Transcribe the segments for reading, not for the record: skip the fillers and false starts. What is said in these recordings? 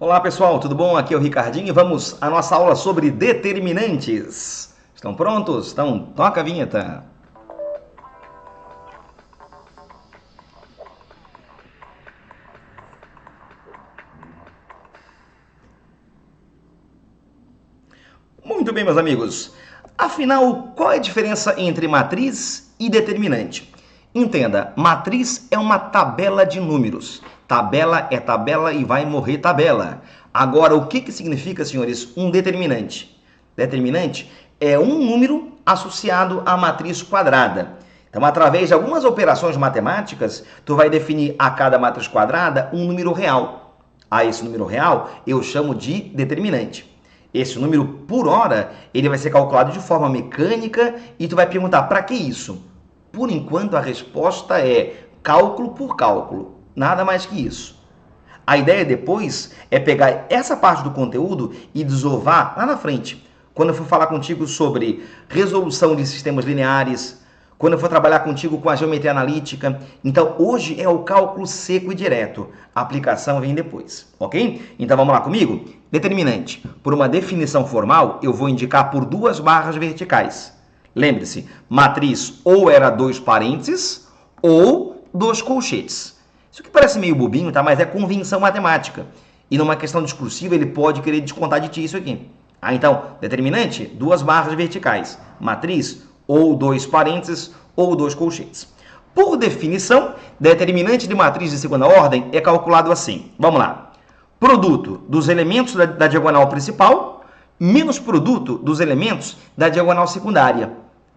Olá pessoal, tudo bom? Aqui é o Ricardinho e vamos à nossa aula sobre determinantes. Estão prontos? Então toca a vinheta. Muito bem, meus amigos. Afinal, qual é a diferença entre matriz e determinante? Entenda, matriz é uma tabela de números. Tabela é tabela e vai morrer tabela. Agora, o que significa, senhores, um determinante? Determinante é um número associado à matriz quadrada. Então, através de algumas operações matemáticas, tu vai definir a cada matriz quadrada um número real. A esse número real eu chamo de determinante. Esse número por hora, ele vai ser calculado de forma mecânica e tu vai perguntar, para que isso? Por enquanto, a resposta é cálculo por cálculo, nada mais que isso. A ideia depois é pegar essa parte do conteúdo e desovar lá na frente, quando eu for falar contigo sobre resolução de sistemas lineares, quando eu for trabalhar contigo com a geometria analítica. Então, hoje é o cálculo seco e direto. A aplicação vem depois, ok? Então, vamos lá comigo? Determinante. Por uma definição formal, eu vou indicar por duas barras verticais. Lembre-se, matriz ou era dois parênteses ou dois colchetes. Isso aqui parece meio bobinho, tá? Mas é convenção matemática. E numa questão discursiva, ele pode querer descontar de ti isso aqui. Então, determinante, duas barras verticais. Matriz, ou dois parênteses, ou dois colchetes. Por definição, determinante de matriz de segunda ordem é calculado assim. Vamos lá. Produto dos elementos da diagonal principal menos produto dos elementos da diagonal secundária.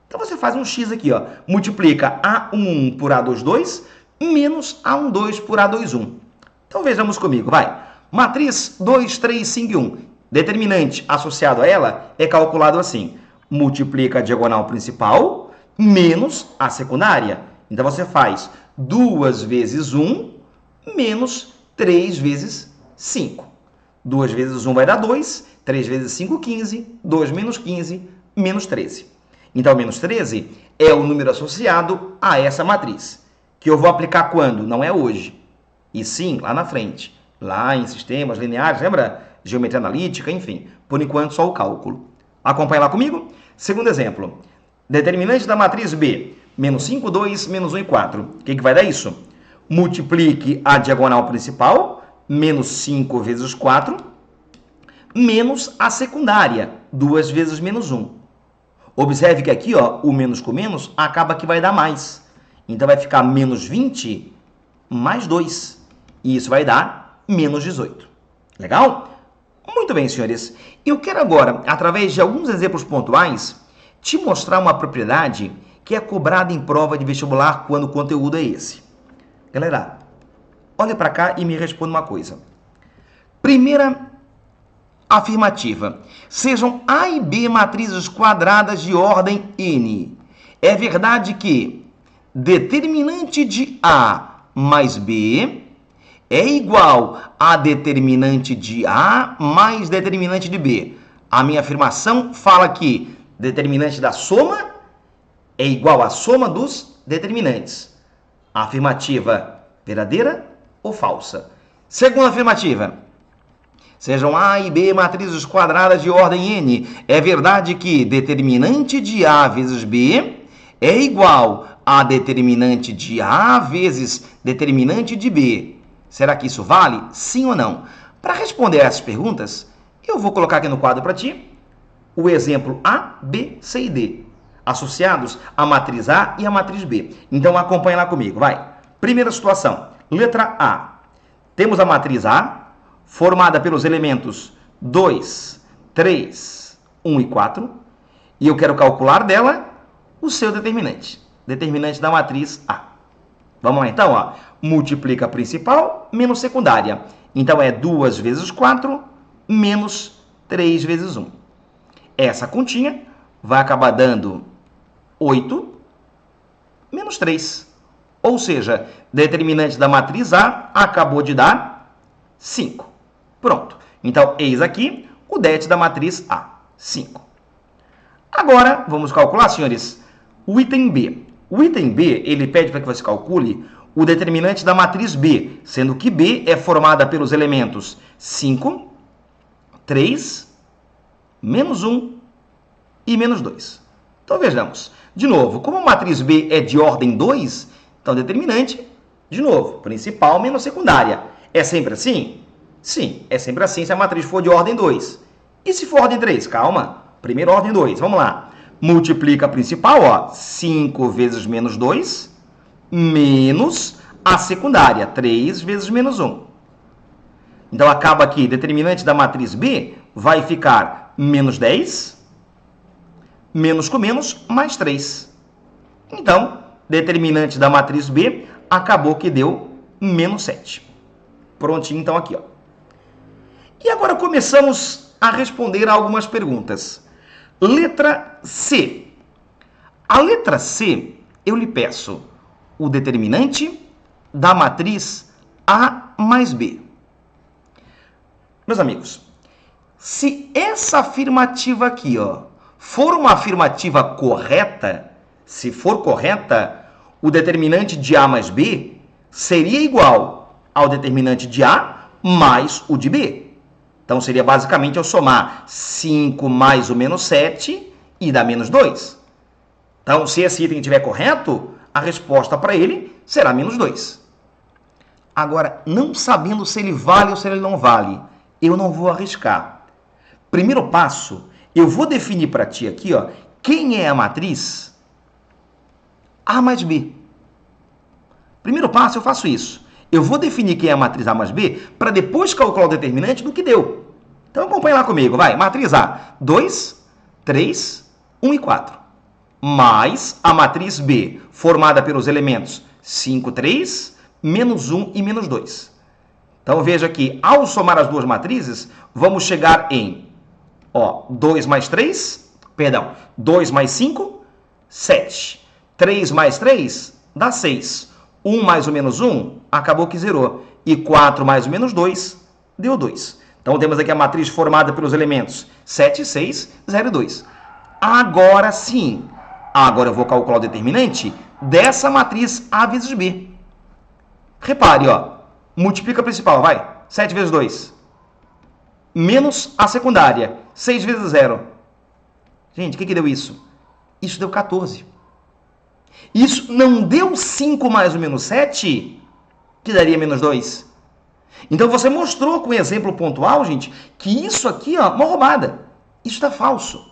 Então, você faz um x aqui, ó. Multiplica A11 por A22 menos A12 por A21. Então, vejamos comigo, vai. Matriz 2, 3, 5 e 1. Determinante associado a ela é calculado assim. Multiplica a diagonal principal menos a secundária. Então, você faz 2 vezes 1 menos 3 vezes 5. 2 vezes 1 vai dar 2, 3 vezes 5, 15, 2 menos 15, menos 13. Então, menos 13 é o número associado a essa matriz, que eu vou aplicar quando? Não é hoje, e sim lá na frente. Lá em sistemas lineares, lembra? Geometria analítica, enfim. Por enquanto, só o cálculo. Acompanha lá comigo? Segundo exemplo. Determinante da matriz B. Menos 5, 2, menos 1 e 4. O que vai dar isso? Multiplique a diagonal principal, menos 5 vezes 4, menos a secundária, 2 vezes menos 1. Observe que aqui, ó, o menos com menos acaba que vai dar mais. Então, vai ficar menos 20 mais 2. E isso vai dar menos 18. Legal? Muito bem, senhores. Eu quero agora, através de alguns exemplos pontuais, te mostrar uma propriedade que é cobrada em prova de vestibular quando o conteúdo é esse. Galera, olha para cá e me responda uma coisa. Primeira afirmativa. Sejam A e B matrizes quadradas de ordem N. É verdade que determinante de A mais B é igual a determinante de A mais determinante de B. A minha afirmação fala que determinante da soma é igual à soma dos determinantes. A afirmativa verdadeira ou falsa? Segunda afirmativa. Sejam A e B matrizes quadradas de ordem N. É verdade que determinante de A vezes B é igual a determinante de A vezes determinante de B. Será que isso vale? Sim ou não? Para responder a essas perguntas, eu vou colocar aqui no quadro para ti o exemplo A, B, C e D, associados à matriz A e à matriz B. Então, acompanha lá comigo, vai. Primeira situação, letra A. Temos a matriz A, formada pelos elementos 2, 3, 1 e 4, e eu quero calcular dela o seu determinante, determinante da matriz A. Vamos lá, então, ó. Multiplica a principal menos secundária. Então, é 2 vezes 4 menos 3 vezes 1. Essa continha vai acabar dando 8 menos 3. Ou seja, determinante da matriz A acabou de dar 5. Pronto. Então, eis aqui o det da matriz A, 5. Agora, vamos calcular, senhores, o item B. O item B, ele pede para que você calcule o determinante da matriz B, sendo que B é formada pelos elementos 5, 3, menos 1 e menos 2. Então, vejamos. De novo, como a matriz B é de ordem 2, então determinante, de novo, principal menos secundária. É sempre assim? Sim, é sempre assim se a matriz for de ordem 2. E se for ordem 3? Calma. Primeira ordem 2. Vamos lá. Multiplica a principal, ó, 5 vezes menos 2, menos a secundária, 3 vezes menos 1. Então, acaba aqui, determinante da matriz B vai ficar menos 10, menos com menos, mais 3. Então, determinante da matriz B acabou que deu menos 7. Prontinho, então, aqui, ó. E agora começamos a responder a algumas perguntas. Letra C. A letra C, eu lhe peço o determinante da matriz A mais B. Meus amigos, se essa afirmativa aqui, ó, for uma afirmativa correta, se for correta, o determinante de A mais B seria igual ao determinante de A mais o de B. Então, seria basicamente eu somar 5 mais o menos 7 e dá menos 2. Então, se esse item estiver correto, a resposta para ele será menos 2. Agora, não sabendo se ele vale ou se ele não vale, eu não vou arriscar. Primeiro passo, eu vou definir para ti aqui, ó, quem é a matriz A mais B. Primeiro passo, eu faço isso. Eu vou definir quem é a matriz A mais B para depois calcular o determinante do que deu. Então, acompanha lá comigo, vai. Matriz A, 2, 3, 1 e 4. Mais a matriz B, formada pelos elementos 5, 3, menos 1 e menos 2. Então, veja que, ao somar as duas matrizes, vamos chegar em 2 mais 3, perdão, 2 mais 5, 7. 3 mais 3 dá 6. 1 mais o menos 1, acabou que zerou. E 4 mais o menos 2, deu 2. Então, temos aqui a matriz formada pelos elementos 7, 6, 0 e 2. Agora sim, agora eu vou calcular o determinante dessa matriz A vezes B. Repare, ó, multiplica a principal, vai. 7 vezes 2. Menos a secundária, 6 vezes 0. Gente, o que deu isso? Isso deu 14. Isso não deu 5 mais o menos 7, que daria menos 2. Então, você mostrou com exemplo pontual, gente, que isso aqui é uma roubada. Isso está falso.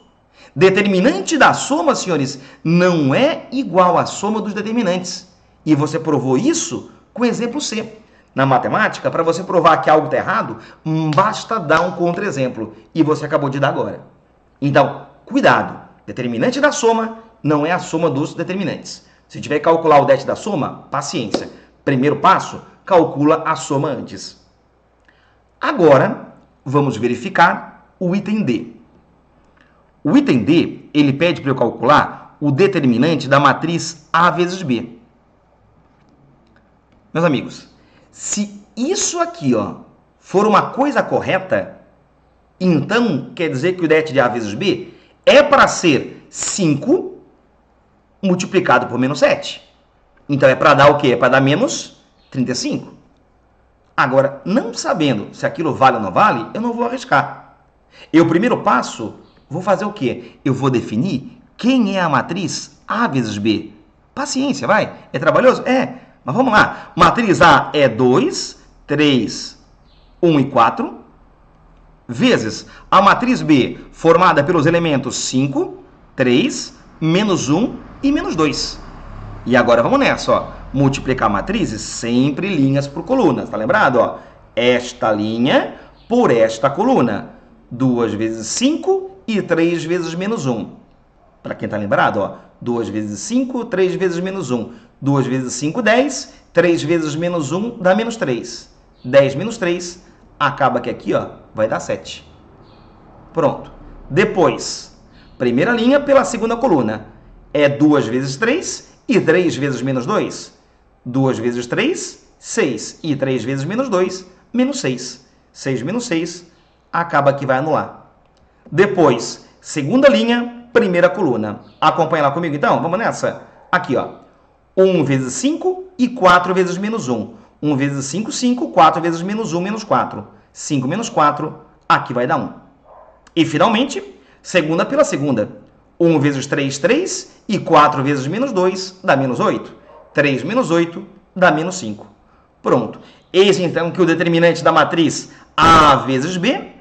Determinante da soma, senhores, não é igual à soma dos determinantes. E você provou isso com exemplo C. Na matemática, para você provar que algo está errado, basta dar um contra-exemplo. E você acabou de dar agora. Então, cuidado. Determinante da soma não é a soma dos determinantes. Se tiver que calcular o det da soma, paciência. Primeiro passo, calcula a soma antes. Agora, vamos verificar o item D. O item D, ele pede para eu calcular o determinante da matriz A vezes B. Meus amigos, se isso aqui, ó, for uma coisa correta, então quer dizer que o det de A vezes B é para ser 5 multiplicado por menos 7. Então, é para dar o quê? É para dar menos 35. Agora, não sabendo se aquilo vale ou não vale, eu não vou arriscar. Eu, primeiro passo, vou fazer o quê? Eu vou definir quem é a matriz A vezes B. Paciência, vai. É trabalhoso? É. Mas vamos lá. Matriz A é 2, 3, 1 e 4, vezes a matriz B, formada pelos elementos 5, 3, menos 1 e menos 2. E agora vamos nessa, ó. Multiplicar matrizes sempre linhas por colunas, tá lembrado? Ó? Esta linha por esta coluna. 2 vezes 5 e 3 vezes menos 1. Para quem tá lembrado, ó. 2 vezes 5, 3 vezes menos 1. 2 vezes 5, 10. 3 vezes menos 1 dá menos 3. 10 menos 3, acaba que aqui, ó, vai dar 7. Pronto. Depois, primeira linha pela segunda coluna. É 2 vezes 3 e 3 vezes menos 2. 2 vezes 3, 6. E 3 vezes menos 2, menos 6. 6 menos 6, acaba que vai anular. Depois, segunda linha, primeira coluna. Acompanha lá comigo, então? Vamos nessa? Aqui, ó. 1 vezes 5 e 4 vezes menos 1. 1 vezes 5, 5. 4 vezes menos 1, menos 4. 5 menos 4, aqui vai dar 1. E, finalmente, segunda pela segunda. 1 vezes 3, 3. E 4 vezes menos 2 dá menos 8. 3 menos 8 dá menos 5. Pronto. Eis, então, que o determinante da matriz A vezes B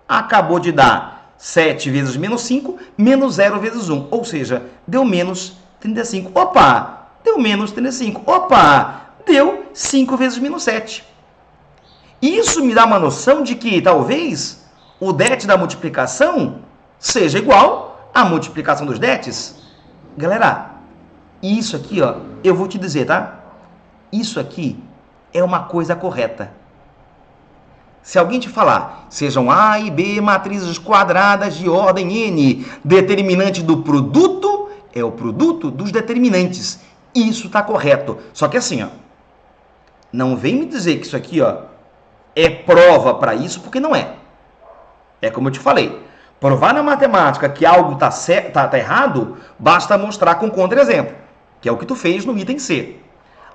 acabou de dar 7 vezes menos 5, menos 0 vezes 1. Ou seja, deu menos 35. Opa! Deu menos 35. Opa! Deu 5 vezes menos 7. Isso me dá uma noção de que, talvez, o det da multiplicação seja igual à multiplicação dos dets. Galera, isso aqui, ó, eu vou te dizer, tá? Isso aqui é uma coisa correta. Se alguém te falar, sejam A e B matrizes quadradas de ordem N, determinante do produto é o produto dos determinantes. Isso está correto. Só que assim, ó, não vem me dizer que isso aqui, ó, é prova para isso, porque não é. É como eu te falei. Provar na matemática que algo tá errado, basta mostrar com contra-exemplo, que é o que tu fez no item C.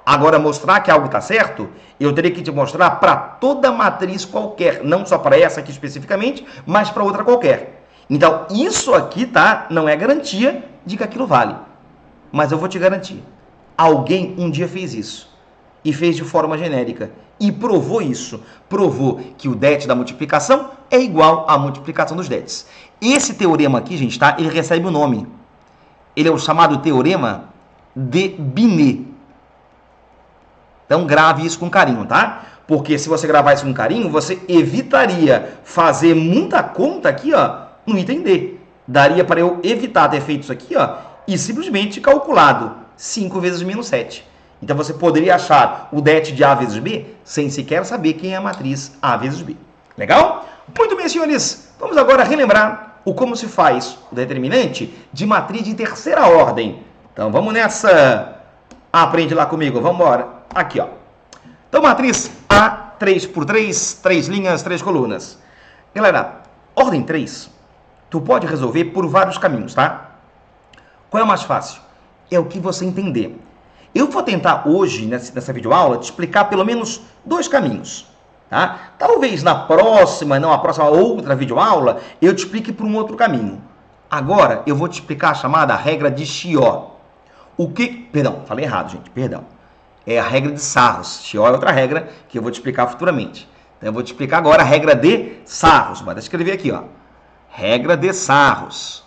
Agora, mostrar que algo está certo, eu teria que te mostrar para toda matriz qualquer, não só para essa aqui especificamente, mas para outra qualquer. Então, isso aqui, tá, não é garantia de que aquilo vale. Mas eu vou te garantir. Alguém um dia fez isso. E fez de forma genérica. E provou isso. Provou que o det da multiplicação é igual à multiplicação dos dets. Esse teorema aqui, gente, tá? Ele recebe o nome. Ele é o chamado teorema de Binet. Então, grave isso com carinho, tá? Porque se você gravar isso com carinho, você evitaria fazer muita conta aqui, ó, no item D. Daria para eu evitar ter feito isso aqui, ó, e simplesmente calculado 5 vezes menos 7. Então, você poderia achar o det de A vezes B sem sequer saber quem é a matriz A vezes B. Legal? Muito bem, senhores. Vamos agora relembrar o como se faz o determinante de matriz de terceira ordem. Então, vamos nessa. Aprende lá comigo. Vamos embora. Aqui, ó. Então, matriz A, 3 por 3, 3 linhas, 3 colunas. Galera, ordem 3, tu pode resolver por vários caminhos, tá? Qual é o mais fácil? É o que você entender. Eu vou tentar hoje, nessa videoaula, te explicar pelo menos 2 caminhos, tá? Talvez na próxima, não a próxima outra videoaula, eu te explique por um outro caminho. Agora, eu vou te explicar a chamada regra de Chió. O que... Perdão, falei errado, gente, perdão. É a regra de Sarros. Chió é outra regra que eu vou te explicar futuramente. Então, eu vou te explicar agora a regra de Sarros. Vai escrever aqui, ó. Regra de Sarros.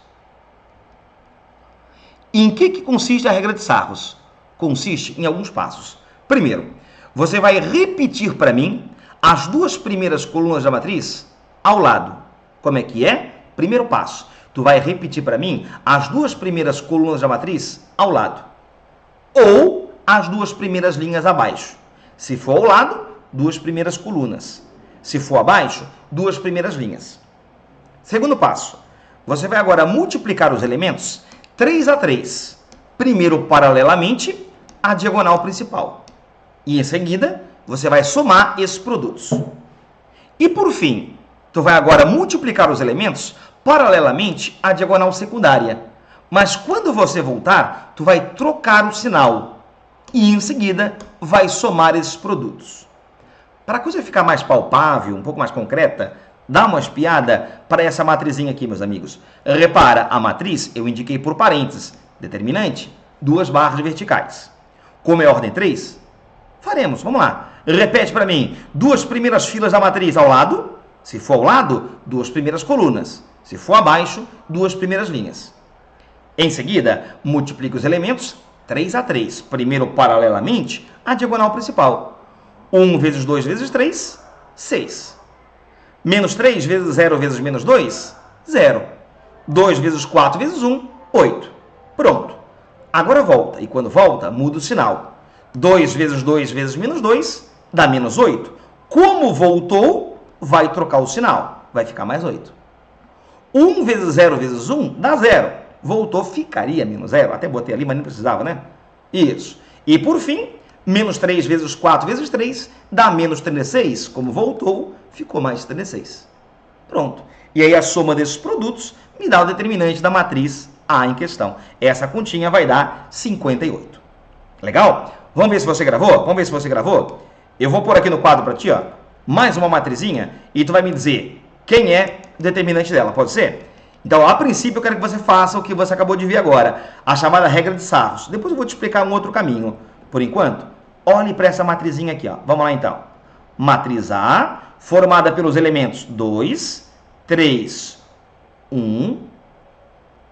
Em que consiste a regra de Sarros? Consiste em alguns passos. Primeiro, você vai repetir para mim as 2 primeiras colunas da matriz ao lado. Como é que é? Primeiro passo. Tu vai repetir para mim as 2 primeiras colunas da matriz ao lado. Ou as 2 primeiras linhas abaixo. Se for ao lado, 2 primeiras colunas. Se for abaixo, 2 primeiras linhas. Segundo passo. Você vai agora multiplicar os elementos 3 a 3. Primeiro paralelamente à diagonal principal. E em seguida, você vai somar esses produtos. E por fim, tu vai agora multiplicar os elementos paralelamente à diagonal secundária. Mas quando você voltar, tu vai trocar o sinal. E em seguida, vai somar esses produtos. Para a coisa ficar mais palpável, um pouco mais concreta, dá uma espiada para essa matrizinha aqui, meus amigos. Repara, a matriz eu indiquei por parênteses. Determinante, 2 barras verticais. Como é ordem 3, faremos. Vamos lá. Repete para mim. 2 primeiras filas da matriz ao lado. Se for ao lado, 2 primeiras colunas. Se for abaixo, 2 primeiras linhas. Em seguida, multiplique os elementos 3 a 3. Primeiro paralelamente à diagonal principal. 1 vezes 2 vezes 3, 6. Menos 3 vezes 0 vezes menos 2, 0. 2 vezes 4 vezes 1, 8. Pronto. Agora volta. E quando volta, muda o sinal. 2 vezes 2 vezes menos 2 dá menos 8. Como voltou, vai trocar o sinal. Vai ficar mais 8. 1 vezes 0 vezes 1 dá 0. Voltou, ficaria menos 0. Até botei ali, mas não precisava, né? Isso. E por fim, menos 3 vezes 4 vezes 3 dá menos 36. Como voltou, ficou mais 36. Pronto. E aí a soma desses produtos me dá o determinante da matriz A em questão. Essa continha vai dar 58. Legal? Vamos ver se você gravou? Vamos ver se você gravou? Eu vou pôr aqui no quadro para ti, ó, mais uma matrizinha e tu vai me dizer quem é o determinante dela, pode ser? Então, a princípio, eu quero que você faça o que você acabou de ver agora, a chamada regra de Sarros. Depois eu vou te explicar um outro caminho. Por enquanto, olhe para essa matrizinha aqui, ó. Vamos lá, então. Matriz A, formada pelos elementos 2, 3, 1,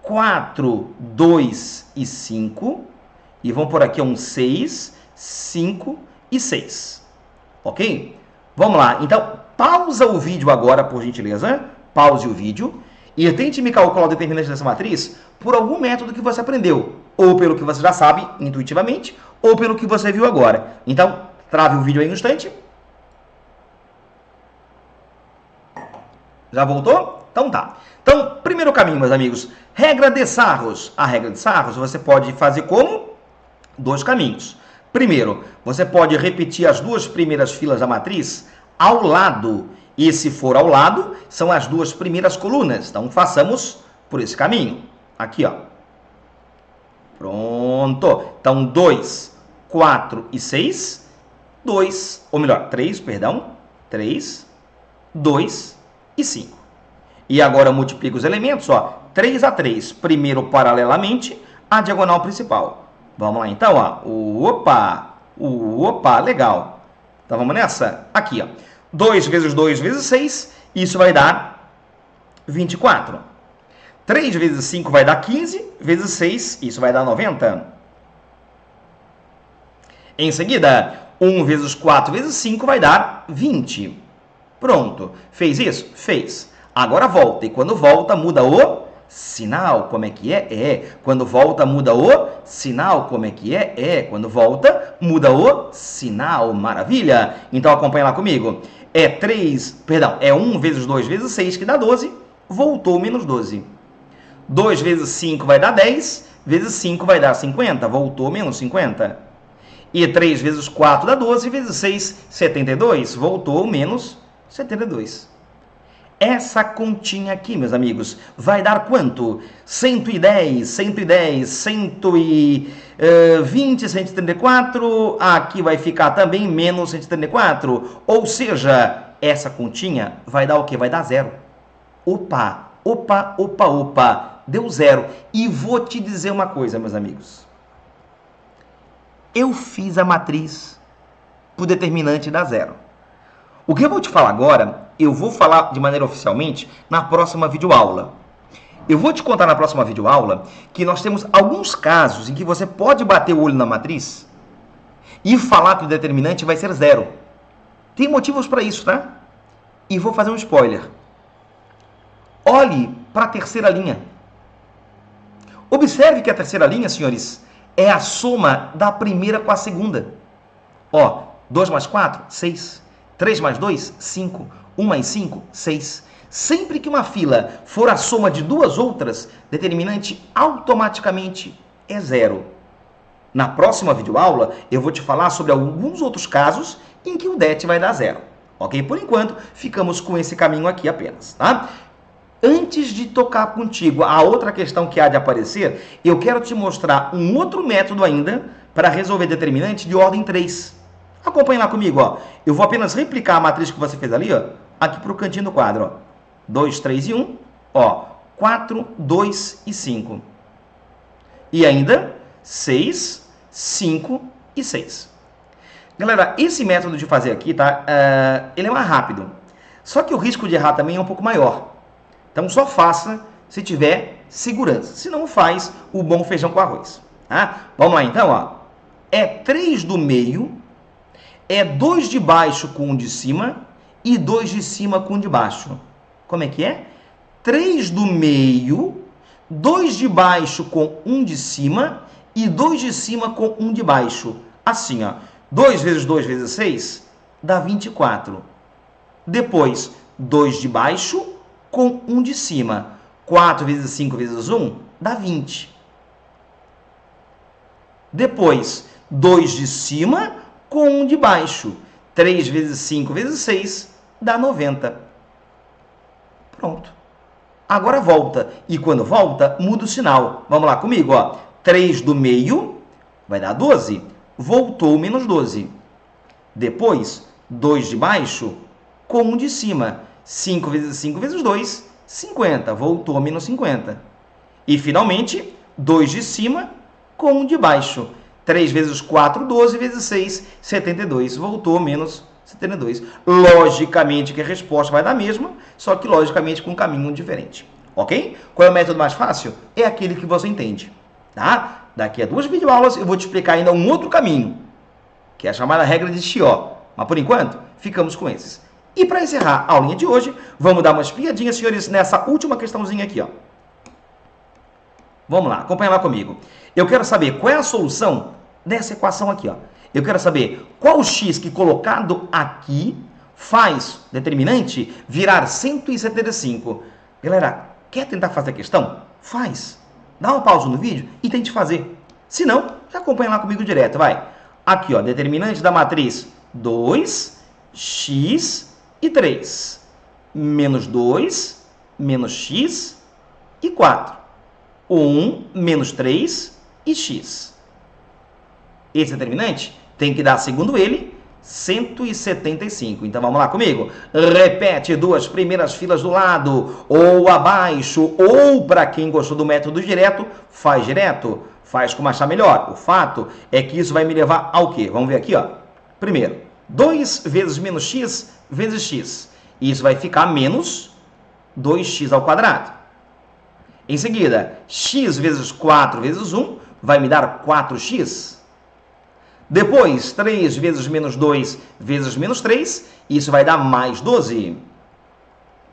4, 2 e 5. E vamos por aqui um 6, 5 e 6. Ok? Vamos lá. Então, pausa o vídeo agora, por gentileza. Pause o vídeo. E tente me calcular o determinante dessa matriz por algum método que você aprendeu. Ou pelo que você já sabe intuitivamente, ou pelo que você viu agora. Então, trave o vídeo aí um instante. Já voltou? Então tá. Então, primeiro caminho, meus amigos. Regra de Sarros. A regra de Sarros você pode fazer como? Dois caminhos. Primeiro, você pode repetir as duas primeiras filas da matriz ao lado. E se for ao lado, são as duas primeiras colunas. Então, façamos por esse caminho. Aqui, ó. Pronto. Então, 2, 4 e 6. 2, ou melhor, 3, perdão. 3, 2 e 5. E agora eu multiplico os elementos, ó. 3 a 3. Primeiro, paralelamente, à diagonal principal. Vamos lá, então, ó. Opa, legal. Então, vamos nessa? Aqui, ó. 2 vezes 2 vezes 6, isso vai dar 24. 3 vezes 5 vai dar 15, vezes 6, isso vai dar 90. Em seguida, 1 vezes 4 vezes 5 vai dar 20. Pronto. Fez isso? Fez. Agora volta. E quando volta, muda o sinal. Como é que é? Quando volta, muda o sinal. Como é que é? Quando volta, muda o sinal. Maravilha. Então, acompanha lá comigo. É 1 vezes 2 vezes 6, que dá 12. Voltou menos 12. 2 vezes 5 vai dar 10. Vezes 5 vai dar 50. Voltou menos 50. E 3 vezes 4 dá 12. Vezes 6, 72. Voltou menos 72. Essa continha aqui, meus amigos, vai dar quanto? 110, 120, 134. Aqui vai ficar também menos 134. Ou seja, essa continha vai dar o quê? Vai dar zero. Opa. Deu zero. E vou te dizer uma coisa, meus amigos. Eu fiz a matriz para o determinante dar zero. O que eu vou te falar agora, eu vou falar de maneira oficialmente na próxima videoaula. Eu vou te contar na próxima videoaula que nós temos alguns casos em que você pode bater o olho na matriz e falar que o determinante vai ser zero. Tem motivos para isso, tá? E vou fazer um spoiler. Olhe para a terceira linha. Observe que a terceira linha, senhores, é a soma da primeira com a segunda. Ó, 2 mais 4, 6. 3 mais 2, 5. 1 mais 5, 6. Sempre que uma fila for a soma de duas outras, determinante automaticamente é zero. Na próxima videoaula, eu vou te falar sobre alguns outros casos em que o det vai dar zero. Ok? Por enquanto, ficamos com esse caminho aqui apenas, tá? Antes de tocar contigo a outra questão que há de aparecer, eu quero te mostrar um outro método ainda para resolver determinante de ordem 3. Acompanhe lá comigo, ó. Eu vou apenas replicar a matriz que você fez ali, ó, aqui para o cantinho do quadro, ó. 2, 3 e 1, ó. 4, 2 e 5. E ainda 6, 5 e 6. Galera, esse método de fazer aqui, tá? Ele é mais rápido. Só que o risco de errar também é um pouco maior. Então, só faça se tiver segurança. Se não, faz o bom feijão com arroz. Tá? Vamos lá, então, ó. É 3 do meio, é 2 de baixo com 1 de cima e 2 de cima com 1 de baixo. Como é que é? 3 do meio, 2 de baixo com 1 de cima e 2 de cima com 1 de baixo. Assim, ó. 2 vezes 2 vezes 6 dá 24. Depois, 2 de baixo com 1 de cima. 4 vezes 5 vezes 1 dá 20. Depois, 2 de cima com 1 de baixo. 3 vezes 5 vezes 6 dá 90. Pronto. Agora volta. E quando volta, muda o sinal. Vamos lá comigo, ó. 3 do meio vai dar 12. voltou menos 12. Depois, 2 de baixo com 1 de cima. 5 vezes 5 vezes 2, 50. Voltou menos 50. E, finalmente, 2 de cima com 1 de baixo. 3 vezes 4, 12 vezes 6, 72. Voltou menos 72. Logicamente que a resposta vai dar a mesma, só que logicamente com um caminho diferente. Ok? Qual é o método mais fácil? É aquele que você entende. Tá? Daqui a 2 videoaulas eu vou te explicar ainda um outro caminho, que é a chamada regra de Chió. Mas por enquanto, ficamos com esses. E para encerrar a aulinha de hoje, vamos dar uma espiadinha, senhores, nessa última questãozinha aqui, ó. Vamos lá, acompanha lá comigo. Eu quero saber qual é a solução dessa equação aqui, ó. Eu quero saber qual o x que colocado aqui faz determinante virar 175. Galera, quer tentar fazer a questão? Faz. Dá uma pausa no vídeo e tente fazer. Se não, já acompanha lá comigo direto, vai. Aqui, ó, determinante da matriz 2x e 3. Menos 2, menos x e 4. 1 menos 3 e x. Esse determinante tem que dar, segundo ele, 175. Então vamos lá comigo. Repete 2 primeiras filas do lado, ou abaixo, ou para quem gostou do método direto, faz direto. Faz como achar melhor. O fato é que isso vai me levar ao quê? Vamos ver aqui, ó. Primeiro, 2 vezes menos x vezes x. Isso vai ficar menos 2x ao quadrado. Em seguida, x vezes 4 vezes 1 vai me dar 4x. Depois, 3 vezes menos 2 vezes menos 3, isso vai dar mais 12.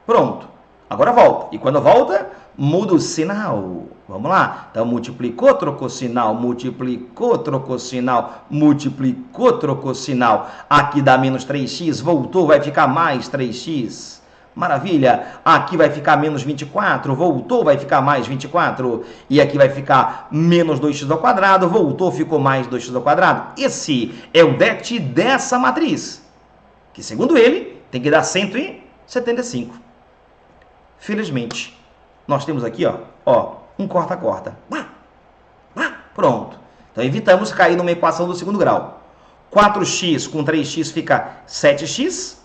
Pronto. Agora volta. E quando volta, muda o sinal. Vamos lá. Então, multiplicou, trocou sinal, multiplicou, trocou sinal, multiplicou, trocou sinal. Aqui dá menos 3x, voltou, vai ficar mais 3x. Maravilha. Aqui vai ficar menos 24, voltou, vai ficar mais 24. E aqui vai ficar menos 2x ao quadrado, voltou, ficou mais 2x ao quadrado. Esse é o det dessa matriz, que segundo ele tem que dar 175. Felizmente, nós temos aqui, ó, um corta-corta. Pronto. Então, evitamos cair numa equação do segundo grau. 4x com 3x fica 7x.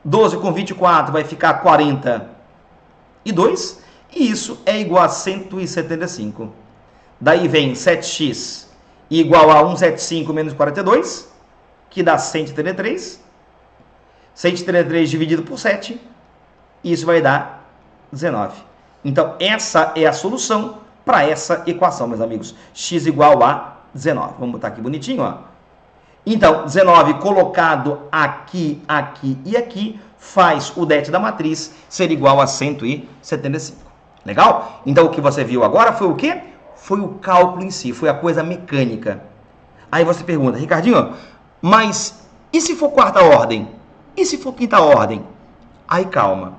12 com 24 vai ficar 42. E isso é igual a 175. Daí vem 7x igual a 175 menos 42, que dá 133. 133 dividido por 7, isso vai dar 19. Então, essa é a solução para essa equação, meus amigos. X igual a 19. Vamos botar aqui bonitinho, ó. Então, 19 colocado aqui, aqui e aqui faz o det da matriz ser igual a 175. Legal? Então, o que você viu agora foi o quê? Foi o cálculo em si, foi a coisa mecânica. Aí você pergunta, Ricardinho, mas e se for quarta ordem? E se for quinta ordem? Aí calma.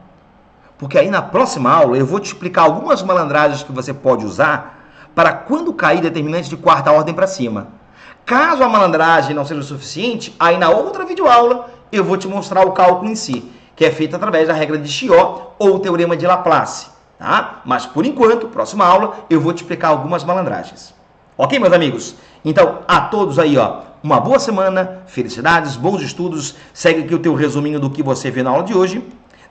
Porque aí na próxima aula eu vou te explicar algumas malandragens que você pode usar para quando cair determinante de quarta ordem para cima. Caso a malandragem não seja o suficiente, aí na outra videoaula eu vou te mostrar o cálculo em si, que é feito através da regra de Chió ou o teorema de Laplace. Tá? Mas por enquanto, próxima aula, eu vou te explicar algumas malandragens. Ok, meus amigos? Então, a todos aí, ó, uma boa semana, felicidades, bons estudos. Segue aqui o teu resuminho do que você viu na aula de hoje.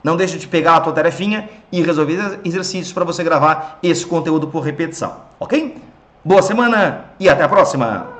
Não deixe de pegar a tua tarefinha e resolver exercícios para você gravar esse conteúdo por repetição. Ok? Boa semana e até a próxima!